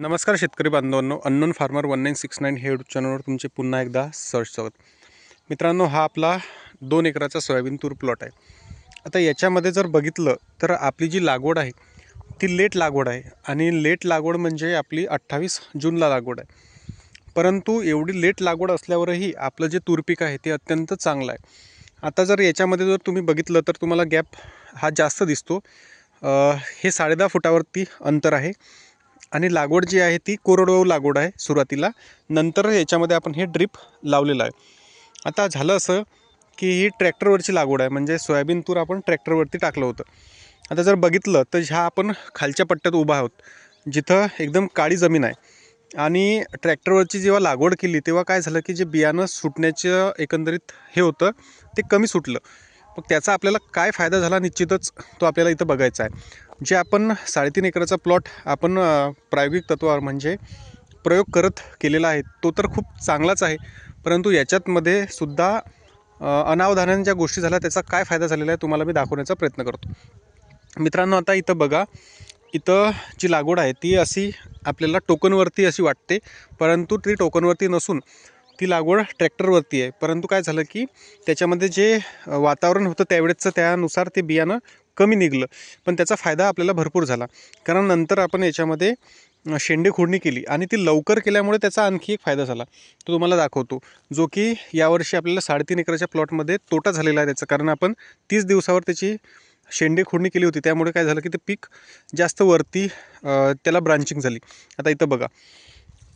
नमस्कार शेतकरी बांधवांनो, अननोन फार्मर 1969 हे यूट्यूब चॅनलवर तुमचे पुन्हा एकदा स्वागत. मित्रांनो, हा आपला 2 एकराचा सोयाबीन तूर प्लॉट आहे. आता याच्यामध्ये जर बघितलं तर आपली जी लागवड आहे ती लेट लागवड आहे आणि लेट लागवड म्हणजे आपली 28 जूनला लागवड आहे. परंतु एवढी लेट लागवड असल्यावरही आपलं जे तूर पीक आहे ते अत्यंत चांगलं आहे. आता जर याच्यामध्ये जर तुम्ही बघितलं तर तुम्हाला गॅप हा जास्त दिसतो. हे 10.5 फुटावरती अंतर आहे आणि लागवड जी आहे ती कोरडवाहू लागवड आहे सुरुवातीला. नंतर याच्यामध्ये आपण हे ड्रीप लावलेलं आहे. आता झालं असं की ही ट्रॅक्टरवरची लागवड आहे, म्हणजे सोयाबीन तूर आपण ट्रॅक्टरवरती टाकलं होतं. आता जर बघितलं तर ह्या आपण खालच्या पट्ट्यात उभा आहोत, जिथं एकदम काळी जमीन आहे. आणि ट्रॅक्टरवरची जेव्हा लागवड केली तेव्हा काय झालं की जे बियाणं सुटण्याचं एकंदरीत हे होतं ते कमी सुटलं. मग त्याचा आपल्याला काय फायदा झाला निश्चितच तो आपल्याला इथं बघायचा आहे. जे आपण 3.5 एकराचा प्लॉट आपण प्रायोगिक तत्त्वावर म्हणजे प्रयोग करत केलेला आहे तो तर खूप चांगलाच आहे. परंतु याच्यातमध्ये सुद्धा अनावधानाने ज्या गोष्टी झाल्या त्याचा काय फायदा झालेला आहे तुम्हाला मी दाखवण्याचा प्रयत्न करतो. मित्रांनो, आता इथं बघा, इथं जी लागवड आहे ती अशी आपल्याला टोकनवरती अशी वाटते, परंतु ती टोकनवरती नसून ती लागवड ट्रॅक्टरवरती आहे. परंतु काय झालं की त्याच्यामध्ये जे वातावरण होतं त्यावेळेसचं त्यानुसार ते बियाणं कमी निघलं, पण त्याचा फायदा आपल्याला भरपूर झाला. कारण नंतर आपण याच्यामध्ये शेंडे खोडणी केली आणि ती लवकर केल्यामुळे त्याचा आणखी एक फायदा झाला, तो तुम्हाला दाखवतो. जो की यावर्षी आपल्याला 3.5 एकराच्या प्लॉटमध्ये तोटा झालेला आहे त्याचा. कारण आपण 30 दिवसावर त्याची शेंडे खोडणी केली होती, त्यामुळे काय झालं की ते पीक जास्त वरती त्याला ब्रांचिंग झाली. आता इथं बघा,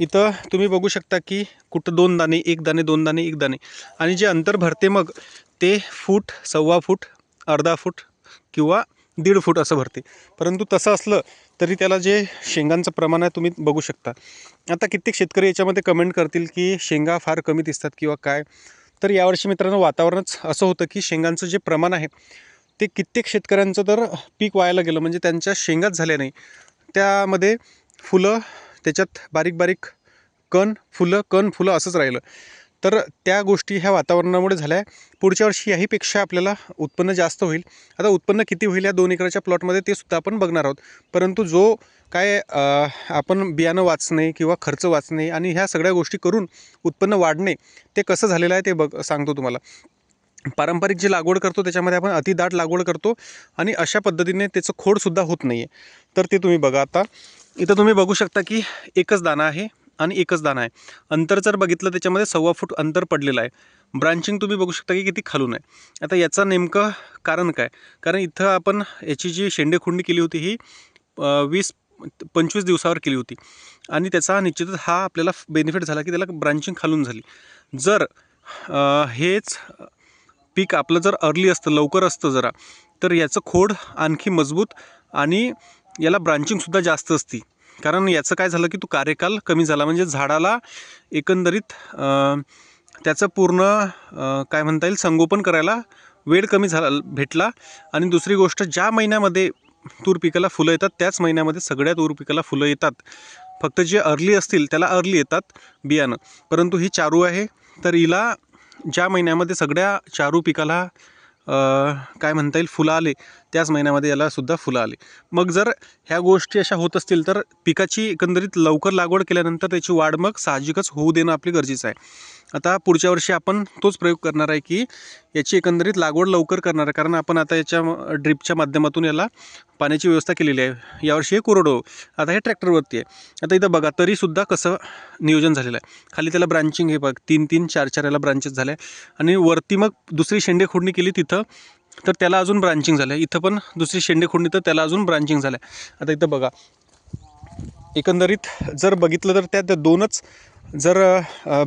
इथं तुम्ही बघू शकता की कुठं 2 दाणे, 1 दाणे, 2 दाणे, 1 दाणे, आणि जे अंतर भरते मग ते फूट, 1.25 फूट, अर्धा फूट किंवा 1.5 फूट असं भरते. परंतु तसं असलं तरी त्याला जे शेंगांचं प्रमाण आहे तुम्ही बघू शकता. आता कित्येक शेतकरी याच्यामध्ये कमेंट करतील की शेंगा फार कमी दिसतात किंवा काय. तर यावर्षी मित्रांनो वातावरणच असं होतं की शेंगांचं जे प्रमाण आहे ते कित्येक शेतकऱ्यांचं तर पीक वायाला गेलं, म्हणजे त्यांच्या शेंगाच झाल्या नाही. त्यामध्ये फुलं, त्याच्यात बारीक बारीक कण फुलं असंच राहिलं. तर त्या गोष्टी ह्या वातावरणामुळे झाल्या. पुढच्या वर्षी याहीपेक्षा आपल्याला उत्पन्न जास्त होईल. आता उत्पन्न किती होईल या 2 एकराच्या प्लॉटमध्ये ते सुद्धा आपण बघणार आहोत. परंतु जो काय आपण बियाणं वाचणे किंवा खर्च वाचणे आणि ह्या सगळ्या गोष्टी करून उत्पन्न वाढणे ते कसं झालेलं आहे ते सांगतो तुम्हाला. पारंपरिक जी लागवड करतो त्याच्यामध्ये आपण अतिदाट लागवड करतो आणि अशा पद्धतीने त्याचं खोडसुद्धा होत नाही आहे. तर ते तुम्ही बघा. आता इथं तुम्ही बघू शकता की एकच दाणा आहे आणि एकच दाणा आहे. अंतर जर बघितलं त्याच्यामध्ये 1.25 फूट अंतर पडलेलं आहे. ब्रांचिंग तुम्ही बघू शकता की किती खालून आहे. आता याचं नेमकं कारण काय? कारण इथं आपण याची जी शेंडे खुडणी केली होती ही 20-25 दिवसावर केली होती आणि त्याचा निश्चितच हा आपल्याला बेनिफिट झाला की त्याला ब्रांचिंग खालून झाली. जर हेच पीक आपलं जर अर्ली असतं, लवकर असतं जरा, तर याचं खोड आणखी मजबूत आणि याला ब्रांचिंगसुद्धा जास्त असती. कारण याचं काय झालं की तो कार्यकाल कमी झाला, म्हणजे झाडाला एकंदरीत त्याचं पूर्ण काय म्हणता येईल संगोपन करायला वेळ कमी झाला भेटला. आणि दुसरी गोष्ट, ज्या महिन्यामध्ये तूर पिकाला फुलं येतात त्याच महिन्यामध्ये सगळ्या तूर पिकाला फुलं येतात. फक्त जे अर्ली असतील त्याला अर्ली येतात बियाणं. परंतु ही चारू आहे, तर हिला ज्या महिन्यामध्ये सगळ्या चारू पिकाला काय म्हणता येईल फुलं आले त्याच महिन्यामध्ये याला सुद्धा फुलं आले. मग जर ह्या गोष्टी अशा होत असतील तर पिकाची एकंदरीत लवकर लागवड केल्यानंतर त्याची वाढ मग साहजिकच होऊ देणं आपली गरजेचं आहे. आता पुढच्या वर्षी आपण तोच प्रयोग करणार आहे की याची एकंदरीत लागवड लवकर करणार आहे. कारण आपण आता याच्या ड्रिपच्या माध्यमातून याला पाण्याची व्यवस्था केलेली आहे. यावर्षी हे कोरडो, आता हे ट्रॅक्टरवरती आहे. आता इथं बघा तरीसुद्धा कसं नियोजन झालेलं आहे. खाली त्याला ब्रांचिंग हे बघ 3-3, 4-4 याला ब्रांचेस झाल्या आणि वरती मग दुसरी शेंडे खोडणी केली तिथं, तर त्याला अजून ब्रांचिंग झालं. इथं पण दुसरी शेंडे खोडणी, तर त्याला अजून ब्रांचिंग झालं. आता इथं बघा, एकंदरीत जर बघितलं तर त्यात 2च जर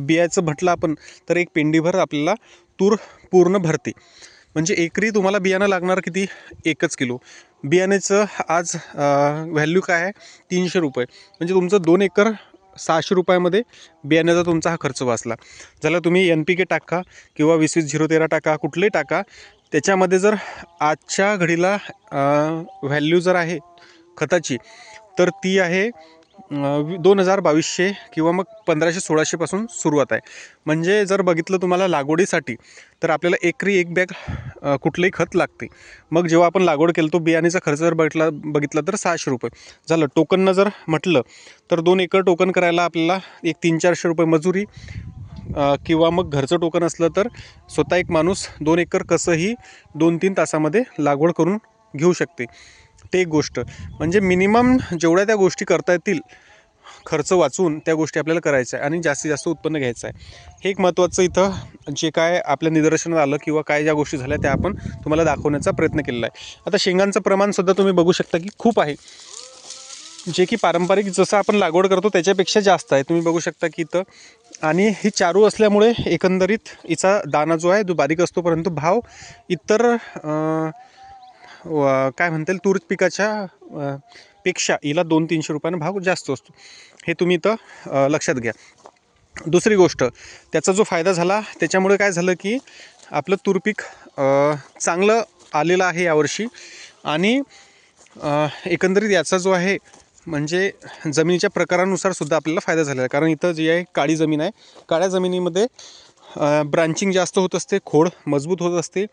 बियाचं म्हटलं आपण तर एक पेंडीभर आपल्याला तूर पूर्ण भरते. म्हणजे एकरी तुम्हाला बियाणं लागणार किती? 1 किलो. बियाण्याचं आज व्हॅल्यू काय आहे? 300 रुपये. म्हणजे तुमचं 2 एकर 600 रुपयामध्ये बियाण्याचा तुमचा हा खर्च वाचला. झाला. तुम्ही NPK टाका किंवा 20-20-0-13 टाका, कुठलेही टाका. त्याच्यामध्ये जर आजच्या घडीला व्हॅल्यू जर आहे खताची तर ती आहे 2200 किंवा मग 1500-1600 पासून सुरुवात आहे. म्हणजे जर बघितलं तुम्हाला लागवडीसाठी तर आपल्याला एकरी एक बॅग कुठलंही खत लागते. मग जेव्हा आपण लागवड केलं तो बियाण्याचा खर्च जर बघितला तर 600 रुपये झालं. टोकननं जर म्हटलं तर 2 एकर टोकन करायला आपल्याला एक 300-400 रुपये मजुरी, किंवा मग घरचं टोकन असलं तर स्वतः एक माणूस 2 एकर कसंही 2-3 तासामध्ये लागवड करून घेऊ शकते. ते एक गोष्ट म्हणजे मिनिमम जेवढ्या त्या गोष्टी करता येतील खर्च वाचून त्या गोष्टी आपल्याला करायच्या आहे आणि जास्तीत जास्त उत्पन्न घ्यायचं आहे. हे एक महत्त्वाचं इथं जे काय आपल्या निदर्शनात आलं किंवा काय ज्या गोष्टी झाल्या त्या आपण तुम्हाला दाखवण्याचा प्रयत्न केलेला आहे. आता शेंगांचं प्रमाणसुद्धा तुम्ही बघू शकता की खूप आहे, जे की पारंपरिक जसं आपण लागवड करतो त्याच्यापेक्षा जास्त आहे. तुम्ही बघू शकता की इथं, आणि ही चारू असल्यामुळे एकंदरीत हिचा दाना जो आहे तो बारीक असतो, परंतु भाव इतर काय म्हणता येईल तूर पिकाच्या पेक्षा हिला 200-300 रुपयानं भाव जास्त असतो. हे तुम्ही इथं लक्षात घ्या. दुसरी गोष्ट, त्याचा जो फायदा झाला त्याच्यामुळे काय झालं की आपलं तूर पीक चांगलं आलेलं आहे यावर्षी. आणि एकंदरीत याचा जो आहे म्हणजे जमिनीच्या प्रकारानुसार सुद्धा आपल्याला फायदा झालेला आहे. कारण इथं जी आहे काळी जमीन आहे, काळ्या जमिनीमध्ये ब्रांचिंग जास्त होत असते, खोड मजबूत होत असते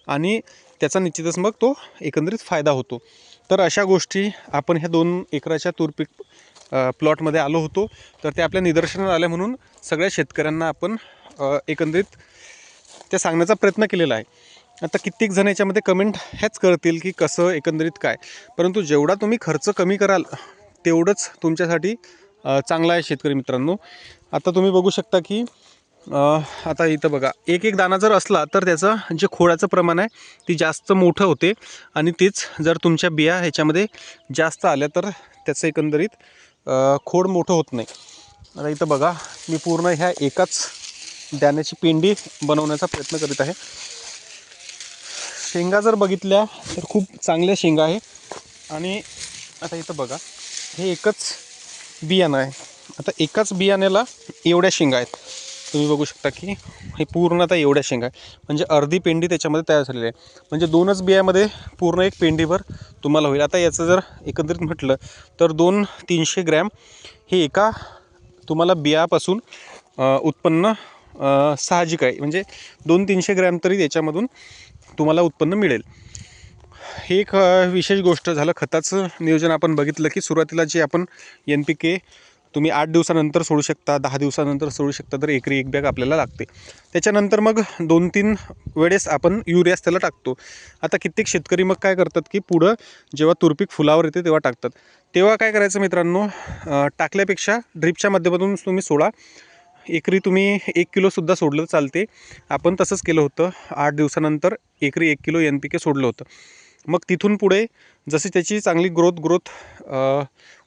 आणि त्याचा निश्चितच मग तो एकंदरीत फायदा होतो. तर अशा गोष्टी आपण ह्या 2 एकराच्या तूर पीक प्लॉटमध्ये आलो होतो. तर ते आपल्या निदर्शनात आल्या म्हणून सगळ्या शेतकऱ्यांना आपण एकंदरीत ते सांगण्याचा प्रयत्न केलेला आहे. आता कित्येक जण याच्यामध्ये कमेंट ह्याच करतील की कसं एकंदरीत काय, परंतु जेवढा तुम्ही खर्च कमी कराल तेवढंच तुमच्यासाठी चांगलं आहे शेतकरी मित्रांनो. आता तुम्ही बघू शकता की आता इथं बघा एक एक दाना जर असला तर त्याचं जे खोडाचं प्रमाण आहे ती जास्त मोठं होते, आणि तेच जर तुमच्या बिया ह्याच्यामध्ये जास्त आल्या तर त्याचं एकंदरीत खोड मोठं होत नाही. आता इथं बघा मी पूर्ण ह्या एकाच दाण्याची पेंडी बनवण्याचा प्रयत्न करीत आहे. शेंगा जर बघितल्या तर खूप चांगल्या शेंगा आहे. आणि आता इथं बघा हे एकच बियाणं आहे. आता एकाच बियाण्याला एवढ्या शेंगा आहेत. तुम्ही बघू शकता की हे पूर्ण आता एवढ्या शेंगा आहे, म्हणजे अर्धी पेंडी त्याच्यामध्ये तयार झालेली आहे. म्हणजे 2च बियामध्ये पूर्ण एक पेंडीभर तुम्हाला होईल. आता याचं जर एकंदरीत म्हटलं तर 200-300 ग्रॅम हे एका तुम्हाला बियापासून उत्पन्न साहजिक आहे. म्हणजे 200-300 ग्रॅम तरी याच्यामधून तुम्हाला उत्पन्न मिळेल. हे एक विशेष गोष्ट झालं. खताचं नियोजन आपण बघितलं की सुरुवातीला जे आपण NPK तुम्ही 8 दिवसानंतर सोडू शकता, 10 दिवसानंतर सोडू शकता, तर एकरी एक बॅग आपल्याला लागते. त्याच्यानंतर मग 2-3 वेळेस आपण युरियास त्याला टाकतो. आता कित्येक शेतकरी मग काय करतात की पुढं जेव्हा तूर पीक फुलावर येते तेव्हा टाकतात. तेव्हा काय करायचं मित्रांनो, टाकल्यापेक्षा ड्रिपच्या माध्यमातून तुम्ही सोडा. एकरी तुम्ही 1 किलोसुद्धा सोडलं चालते. आपण तसंच केलं होतं. 8 दिवसानंतर एकरी 1 किलो NPK सोडलं होतं. मग तिथून पुढे जशी त्याची चांगली ग्रोथ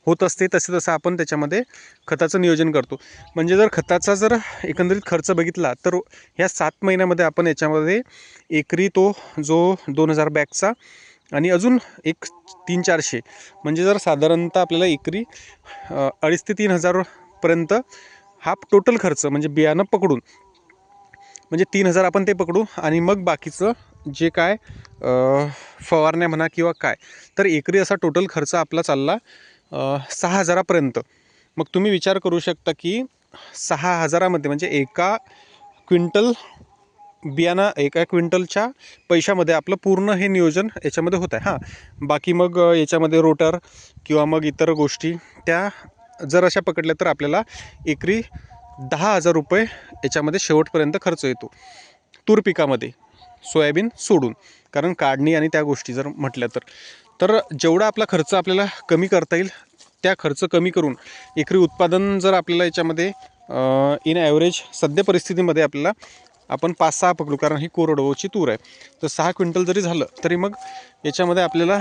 होत असते तसं आपण त्याच्यामध्ये खताचं नियोजन करतो. म्हणजे जर खताचा जर एकंदरीत खर्च बघितला तर ह्या 7 महिन्यामध्ये आपण याच्यामध्ये एकरी तो जो 2000 बॅगचा आणि अजून एक 300-400, म्हणजे जर साधारणतः आपल्याला एकरी 2,500 ते 3,000 पर्यंत हा टोटल खर्च म्हणजे बियाणं पकडून, म्हणजे 3,000 आपण ते पकडू. आणि मग बाकीचं जे काय फवारण्या म्हणा किंवा काय, तर एकरी असा टोटल खर्च आपला चालला 6,000 पर्यंत. मग तुम्ही विचार करू शकता की 6,000 मध्ये म्हणजे एका क्विंटलच्या पैशामध्ये आपलं पूर्ण हे नियोजन याच्यामध्ये होत आहे. बाकी मग याच्यामध्ये रोटर किंवा मग इतर गोष्टी त्या जर अशा पकडल्या तर आपल्याला एकरी 10,000 रुपये याच्यामध्ये शेवटपर्यंत खर्च येतो तूर पिकामध्ये, सोयाबीन सोडून. कारण काढणी आणि त्या गोष्टी जर म्हटल्या तर जेवढा आपला खर्च आपल्याला कमी करता येईल त्या खर्च कमी करून एकरी उत्पादन जर आपल्याला याच्यामध्ये इन ॲव्हरेज सध्या परिस्थितीमध्ये आपल्याला आपण 5-6 पकडू, कारण ही कोरडवाहूची तूर आहे. तर 6 क्विंटल जरी झालं तरी मग याच्यामध्ये आपल्याला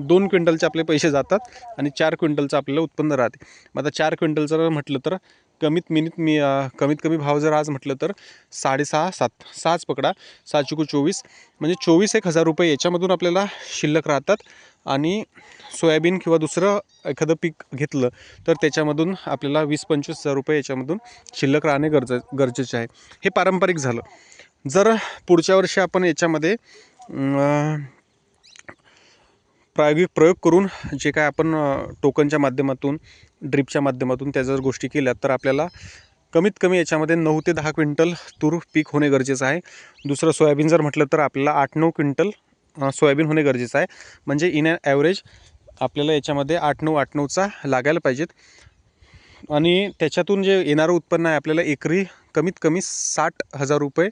2 क्विंटलचे आपले पैसे जातात आणि 4 क्विंटलचं आपल्याला उत्पन्न राहते. मग आता 4 क्विंटल जर म्हटलं तर कमीत कमी भाव जर आज म्हटलं तर 6.5-7 पकडा, 6×24 म्हणजे 24,000 रुपये याच्यामधून आपल्याला शिल्लक राहतात. आणि सोयाबीन किंवा दुसरं एखादं पीक घेतलं तर त्याच्यामधून आपल्याला 20-25,000 रुपये याच्यामधून शिल्लक राहणे गरजेचे आहे. हे पारंपरिक झालं. जर पुढच्या वर्षी आपण याच्यामध्ये प्रायोगिक प्रयोग करून जे काय आपण टोकनच्या माध्यमातून, ड्रिपच्या माध्यमातून त्या जर गोष्टी केल्या तर आपल्याला कमीत कमी याच्यामध्ये 9 ते 10 क्विंटल तूर पीक होणे गरजेचं आहे. दुसरं सोयाबीन जर म्हटलं तर आपल्याला 8-9 क्विंटल सोयाबीन होणे गरजेचं आहे. म्हणजे इन ॲव्हरेज आपल्याला याच्यामध्ये 8-9 लागायला पाहिजेत. आणि त्याच्यातून जे येणारं उत्पन्न आहे आपल्याला एकरी कमीत कमी 60,000 रुपये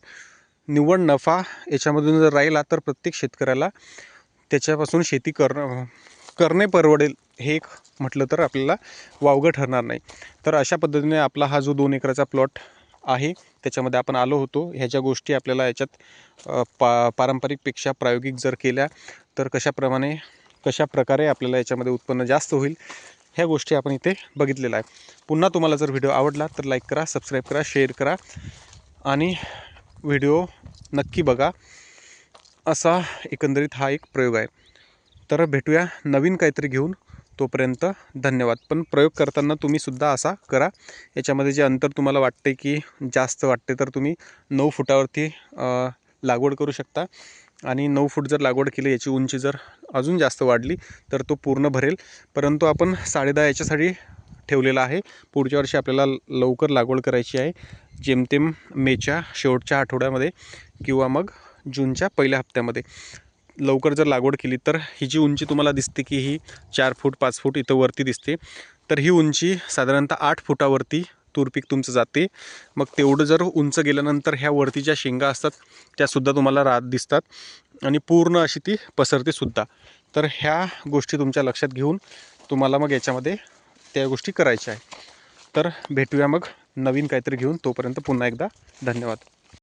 निव्वळ नफा याच्यामधून जर राहिला तर प्रत्येक शेतकऱ्याला त्याच्यापासून शेती करणे परवडेल. हे एक म्हटलं तर आपल्याला वावगं ठरणार नाही. तर अशा पद्धतीने आपला हा जो 2 एकराचा प्लॉट आहे त्याच्यामध्ये आपण आलो होतो. ह्याच्या गोष्टी आपल्याला याच्यात पारंपरिकपेक्षा प्रायोगिक जर केल्या तर कशा प्रकारे आपल्याला याच्यामध्ये उत्पन्न जास्त होईल ह्या गोष्टी आपण इथे बघितलेल्या आहे. पुन्हा तुम्हाला जर व्हिडिओ आवडला तर लाईक करा, सबस्क्राईब करा, शेअर करा आणि व्हिडिओ नक्की बघा. असा एकंदरीत हा एक प्रयोग आहे. तर भेटूया नवीन काहीतरी घेऊन. तोपर्यंत धन्यवाद. पण प्रयोग करताना तुम्हीसुद्धा असा करा. याच्यामध्ये जे अंतर तुम्हाला वाटते की जास्त वाटते तर तुम्ही 9 फुटावरती लागवड करू शकता. आणि 9 फूट जर लागवड केली, याची उंची जर अजून जास्त वाढली तर तो पूर्ण भरेल. परंतु आपण 10.5 याच्यासाठी ठेवलेला आहे. पुढच्या वर्षी आपल्याला लवकर लागवड करायची आहे. जेमतेम मेच्या शेवटच्या आठवड्यामध्ये किंवा मग जूनच्या पहिल्या हप्त्यामध्ये लवकर जर लागवड केली तर ही जी उंची तुम्हाला दिसते की ही 4 फूट 5 फूट इथं वरती दिसते, तर ही उंची साधारणतः 8 फुटावरती तूर पीक तुमचं जाते. मग तेवढं जर उंच गेल्यानंतर ह्या वरती ज्या शेंगा असतात त्यासुद्धा तुम्हाला दिसतात आणि पूर्ण अशी ती पसरते सुद्धा. तर ह्या गोष्टी तुमच्या लक्षात घेऊन तुम्हाला मग याच्यामध्ये त्या गोष्टी करायच्या आहे. तर भेटूया मग नवीन काहीतरी घेऊन. तोपर्यंत पुन्हा एकदा धन्यवाद.